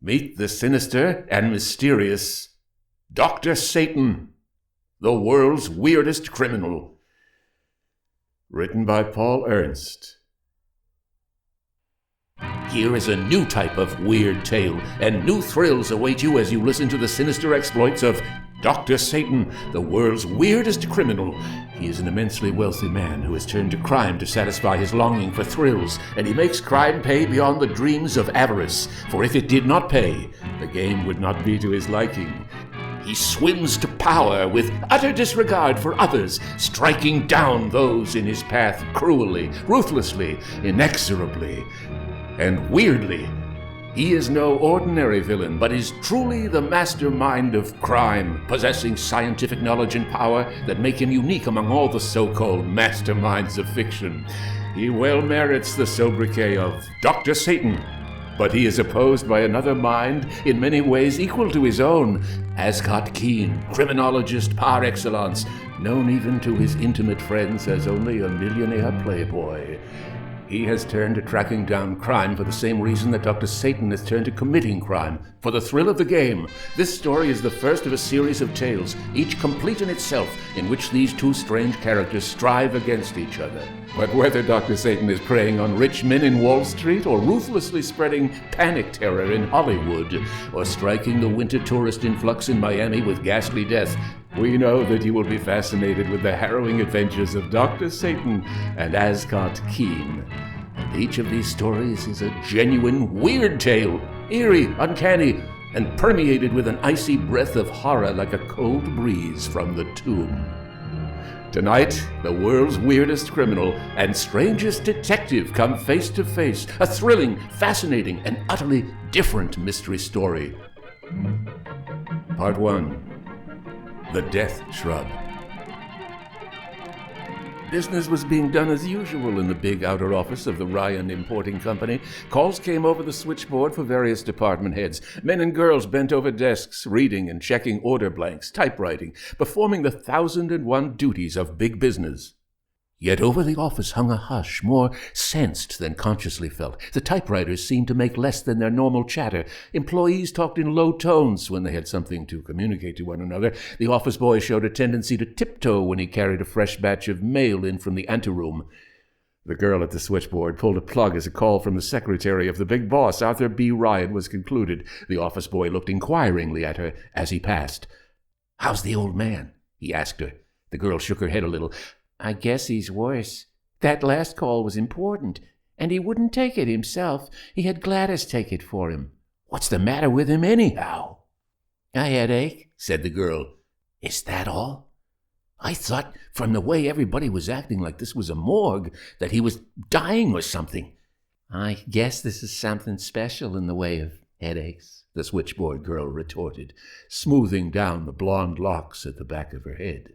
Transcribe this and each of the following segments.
Meet the sinister and mysterious Dr. Satan, the world's weirdest criminal. Written by Paul Ernst. Here is a new type of weird tale, and new thrills await you as you listen to the sinister exploits of Dr. Satan, the world's weirdest criminal. He is an immensely wealthy man who has turned to crime to satisfy his longing for thrills, and he makes crime pay beyond the dreams of avarice, for if it did not pay, the game would not be to his liking. He swims to power with utter disregard for others, striking down those in his path cruelly, ruthlessly, inexorably, and weirdly. He is no ordinary villain, but is truly the mastermind of crime, possessing scientific knowledge and power that make him unique among all the so-called masterminds of fiction. He well merits the sobriquet of Dr. Satan, but he is opposed by another mind in many ways equal to his own, Ascot Keene, criminologist par excellence, known even to his intimate friends as only a millionaire playboy. He has turned to tracking down crime for the same reason that Dr. Satan has turned to committing crime, for the thrill of the game. This story is the first of a series of tales, each complete in itself, in which these two strange characters strive against each other. But whether Dr. Satan is preying on rich men in Wall Street, or ruthlessly spreading panic terror in Hollywood, or striking the winter tourist influx in Miami with ghastly death, we know that you will be fascinated with the harrowing adventures of Dr. Satan and Ascot Keene. And each of these stories is a genuine weird tale, eerie, uncanny, and permeated with an icy breath of horror like a cold breeze from the tomb. Tonight, the world's weirdest criminal and strangest detective come face to face, a thrilling, fascinating, and utterly different mystery story. Part 1. The Death Shrub. Business was being done as usual in the big outer office of the Ryan Importing Company. Calls came over the switchboard for various department heads. Men and girls bent over desks, reading and checking order blanks, typewriting, performing the 1,001 duties of big business. Yet over the office hung a hush, more sensed than consciously felt. The typewriters seemed to make less than their normal chatter. Employees talked in low tones when they had something to communicate to one another. The office boy showed a tendency to tiptoe when he carried a fresh batch of mail in from the anteroom. The girl at the switchboard pulled a plug as a call from the secretary of the big boss, Arthur B. Ryan, was concluded. The office boy looked inquiringly at her as he passed. "How's the old man?" he asked her. The girl shook her head a little. "I guess he's worse. That last call was important, and he wouldn't take it himself. He had Gladys take it for him." "What's the matter with him anyhow?" "A headache," said the girl. "Is that all? I thought from the way everybody was acting like this was a morgue, that he was dying or something." "I guess this is something special in the way of headaches," the switchboard girl retorted, smoothing down the blonde locks at the back of her head.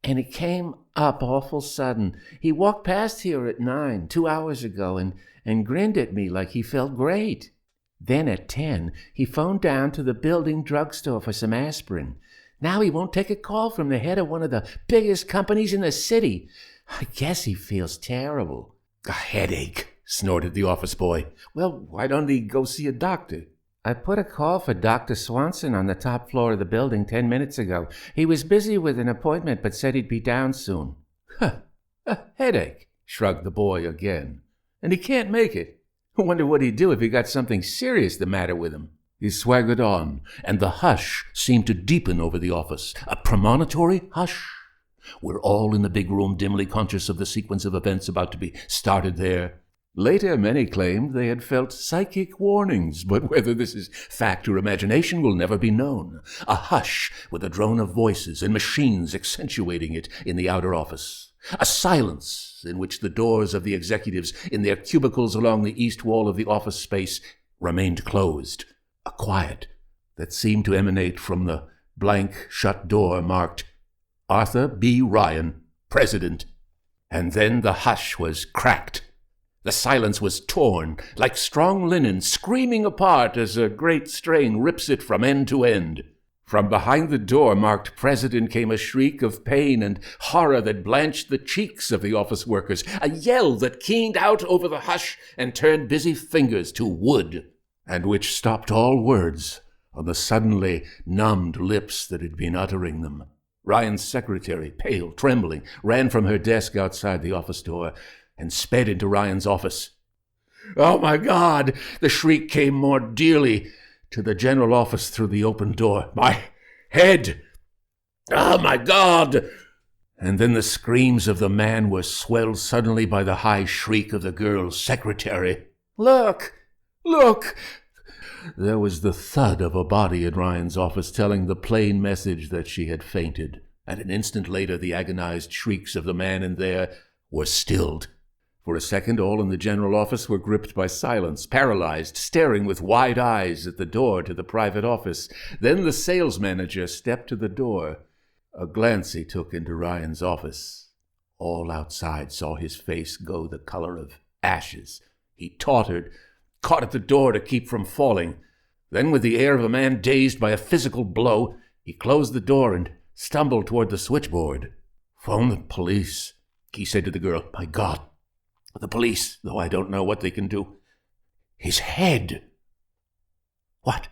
"And it came up awful sudden. He walked past here at 9, 2 hours ago, and grinned at me like he felt great. Then at 10, he phoned down to the building drugstore for some aspirin. Now he won't take a call from the head of one of the biggest companies in the city. I guess he feels terrible." "A headache," snorted the office boy. "Well, why don't he go see a doctor?" "I put a call for Dr. Swanson on the top floor of the building 10 minutes ago. He was busy with an appointment, but said he'd be down soon." "Huh, a headache," shrugged the boy again. "And he can't make it. I wonder what he'd do if he got something serious the matter with him." He swaggered on, and the hush seemed to deepen over the office. A premonitory hush. We're all in the big room dimly conscious of the sequence of events about to be started there. Later, many claimed they had felt psychic warnings, but whether this is fact or imagination will never be known. A hush with a drone of voices and machines accentuating it in the outer office. A silence in which the doors of the executives in their cubicles along the east wall of the office space remained closed. A quiet that seemed to emanate from the blank shut door marked Arthur B. Ryan, President. And then the hush was cracked. The silence was torn, like strong linen screaming apart as a great strain rips it from end to end. From behind the door marked President came a shriek of pain and horror that blanched the cheeks of the office workers, a yell that keened out over the hush and turned busy fingers to wood. and which stopped all words on the suddenly numbed lips that had been uttering them. Ryan's secretary, pale, trembling, ran from her desk outside the office door and sped into Ryan's office. "Oh, my God!" The shriek came more dearly to the general office through the open door. "My head! Oh, my God!" And then the screams of the man were swelled suddenly by the high shriek of the girl's secretary. "Look! Look!" There was the thud of a body in Ryan's office telling the plain message that she had fainted, and an instant later the agonized shrieks of the man in there were stilled. For a second all in the general office were gripped by silence, paralyzed, staring with wide eyes at the door to the private office. Then the sales manager stepped to the door. A glance he took into Ryan's office. All outside saw his face go the color of ashes. He tottered, caught at the door to keep from falling. Then, with the air of a man dazed by a physical blow, he closed the door and stumbled toward the switchboard. "Phone the police," he said to the girl. "My God, the police, though I don't know what they can do. His head!" "What?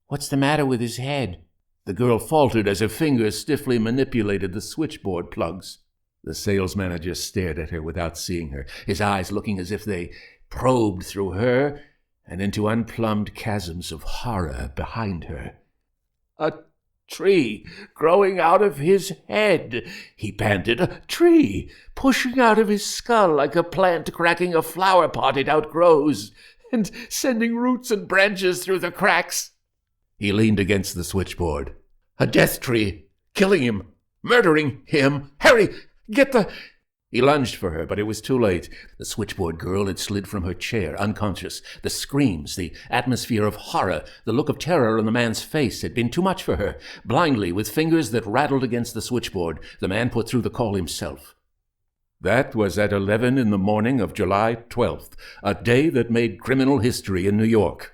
What's the matter with his head?" The girl faltered as her fingers stiffly manipulated the switchboard plugs. The sales manager stared at her without seeing her, his eyes looking as if they probed through her and into unplumbed chasms of horror behind her. "A tree growing out of his head," he panted. "A tree pushing out of his skull like a plant cracking a flower pot it outgrows, and sending roots and branches through the cracks." He leaned against the switchboard. "A death tree, killing him, murdering him. Harry, get the—" He lunged for her, but it was too late. The switchboard girl had slid from her chair, unconscious. The screams, the atmosphere of horror, the look of terror on the man's face had been too much for her. Blindly, with fingers that rattled against the switchboard, the man put through the call himself. That was at 11 in the morning of July 12th, a day that made criminal history in New York.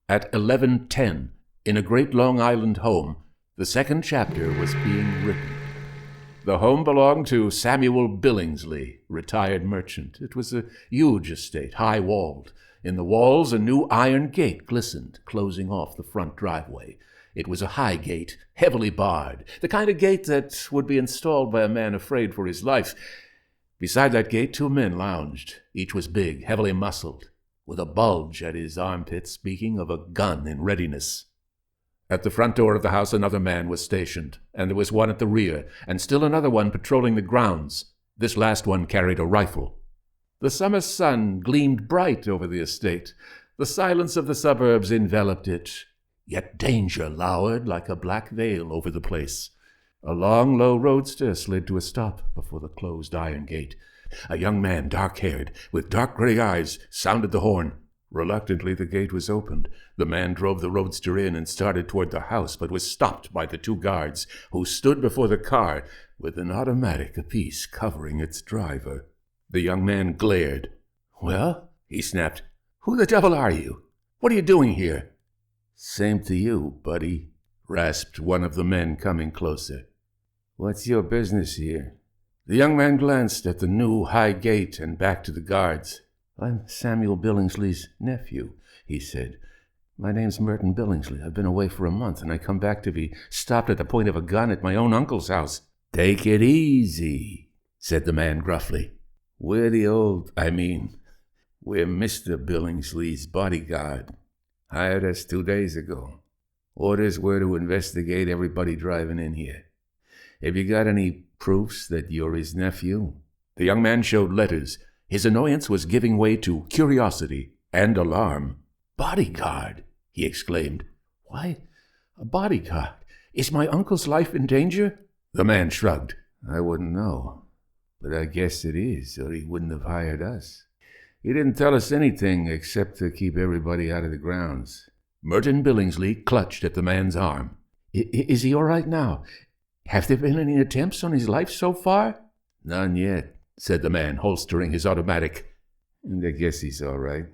At 11:10, in a great Long Island home, the second chapter was being written. The home belonged to Samuel Billingsley, retired merchant. It was a huge estate, high-walled. In the walls, a new iron gate glistened, closing off the front driveway. It was a high gate, heavily barred, the kind of gate that would be installed by a man afraid for his life. Beside that gate, two men lounged. Each was big, heavily muscled, with a bulge at his armpit, speaking of a gun in readiness. At the front door of the house another man was stationed, and there was one at the rear, and still another one patrolling the grounds. This last one carried a rifle. The summer sun gleamed bright over the estate. The silence of the suburbs enveloped it, yet danger lowered like a black veil over the place. A long, low roadster slid to a stop before the closed iron gate. A young man, dark-haired, with dark gray eyes, sounded the horn. Reluctantly, the gate was opened. The man drove the roadster in and started toward the house, but was stopped by the two guards, who stood before the car with an automatic apiece covering its driver. The young man glared. "Well," he snapped, "who the devil are you? What are you doing here?" "Same to you, buddy," rasped one of the men, coming closer. "What's your business here?" The young man glanced at the new high gate and back to the guards. "I'm Samuel Billingsley's nephew," he said. "My name's Merton Billingsley. I've been away for a month, and I come back to be stopped at the point of a gun at my own uncle's house." "Take it easy," said the man gruffly. We're Mr. Billingsley's bodyguard. Hired us 2 days ago. Orders were to investigate everybody driving in here. Have you got any proofs that you're his nephew?" The young man showed letters. His annoyance was giving way to curiosity and alarm. "Bodyguard!" he exclaimed. "Why, a bodyguard? Is my uncle's life in danger?" The man shrugged. "I wouldn't know, but I guess it is, or he wouldn't have hired us. He didn't tell us anything except to keep everybody out of the grounds." Merton Billingsley clutched at the man's arm. Is he all right now? Have there been any attempts on his life so far?" "None yet," said the man, holstering his automatic. "And I guess he's all right.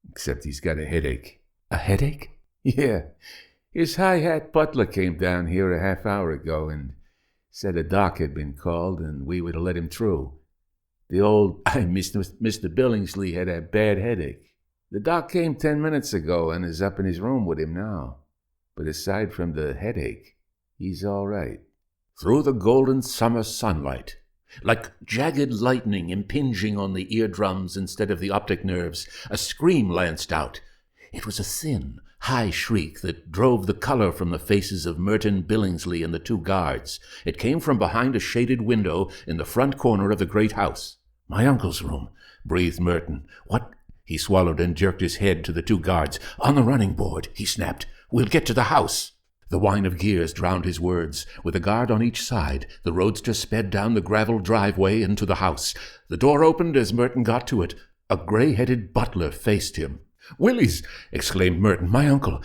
Except he's got a headache." "A headache?" "Yeah. His high-hat butler came down here a half-hour ago and said a doc had been called and we were to let him through. The old Mr. Billingsley had a bad headache. The doc came 10 minutes ago and is up in his room with him now. But aside from the headache, he's all right. Through the golden summer sunlight, like jagged lightning impinging on the eardrums instead of the optic nerves, a scream lanced out. It was a thin, high shriek that drove the color from the faces of Merton Billingsley and the two guards. It came from behind a shaded window in the front corner of the great house. "My uncle's room," breathed Merton. "What?" He swallowed and jerked his head to the two guards. "On the running board," he snapped. "We'll get to the house." The whine of gears drowned his words. With a guard on each side, the roadster sped down the gravel driveway into the house. The door opened as Merton got to it. A gray-headed butler faced him. "Willies!" exclaimed Merton. "My uncle!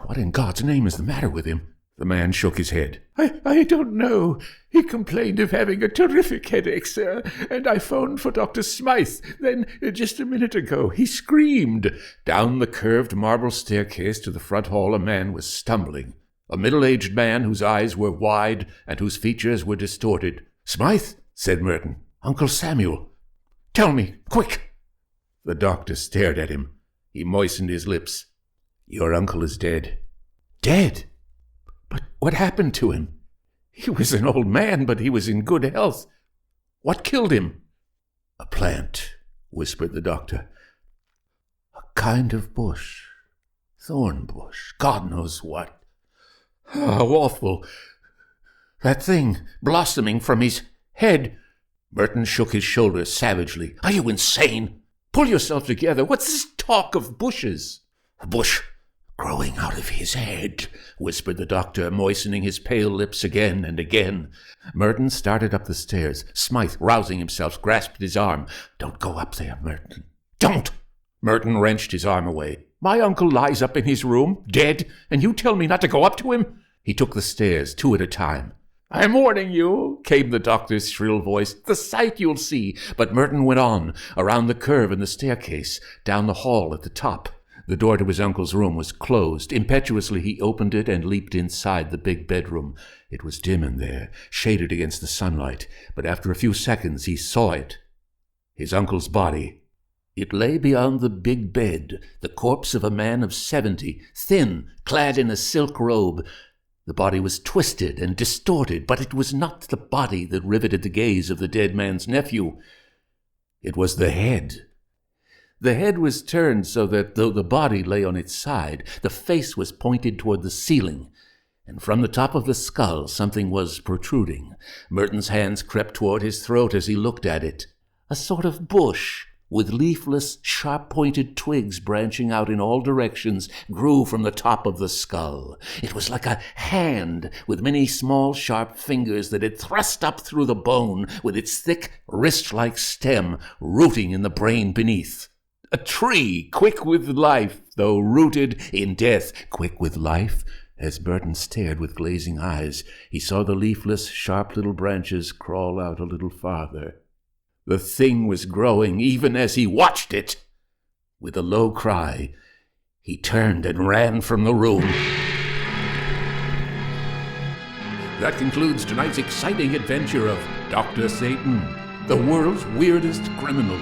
What in God's name is the matter with him?" The man shook his head. I don't know. He complained of having a terrific headache, sir, and I phoned for Dr. Smythe. Then, just a minute ago, he screamed." Down the curved marble staircase to the front hall a man was stumbling. A middle-aged man whose eyes were wide and whose features were distorted. "Smythe," said Merton. "Uncle Samuel. Tell me, quick." The doctor stared at him. He moistened his lips. "Your uncle is dead." "Dead? But what happened to him? He was an old man, but he was in good health. What killed him?" "A plant," whispered the doctor. "A kind of bush. Thorn bush. God knows what. How awful. That thing blossoming from his head." Merton shook his shoulders savagely. "Are you insane? Pull yourself together. What's this talk of bushes?" "A bush growing out of his head," whispered the doctor, moistening his pale lips again and again. Merton started up the stairs. Smythe, rousing himself, grasped his arm. "Don't go up there, Merton. Don't!" Merton wrenched his arm away. "My uncle lies up in his room, dead, and you tell me not to go up to him?" He took the stairs, 2 at a time. "I'm warning you," came the doctor's shrill voice. "The sight you'll see." But Merton went on, around the curve in the staircase, down the hall at the top. The door to his uncle's room was closed. Impetuously he opened it and leaped inside the big bedroom. It was dim in there, shaded against the sunlight, but after a few seconds he saw it. His uncle's body. It lay beyond the big bed, the corpse of a man of 70, thin, clad in a silk robe. The body was twisted and distorted, but it was not the body that riveted the gaze of the dead man's nephew. It was the head. The head was turned so that, though the body lay on its side, the face was pointed toward the ceiling, and from the top of the skull something was protruding. Merton's hands crept toward his throat as he looked at it. A sort of bush, with leafless, sharp-pointed twigs branching out in all directions, grew from the top of the skull. It was like a hand with many small, sharp fingers that had thrust up through the bone with its thick, wrist-like stem rooting in the brain beneath. A tree, quick with life, though rooted in death. Quick with life? As Merton stared with glazing eyes, he saw the leafless, sharp little branches crawl out a little farther. The thing was growing even as he watched it. With a low cry, he turned and ran from the room. That concludes tonight's exciting adventure of Dr. Satan, the world's weirdest criminal.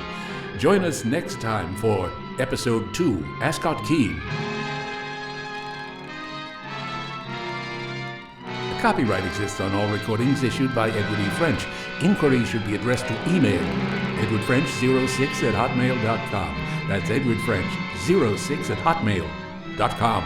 Join us next time for Episode 2, Ascot Key. Copyright exists on all recordings issued by Edward E. French. Inquiries should be addressed to email edwardfrench06@hotmail.com. That's edwardfrench06@hotmail.com.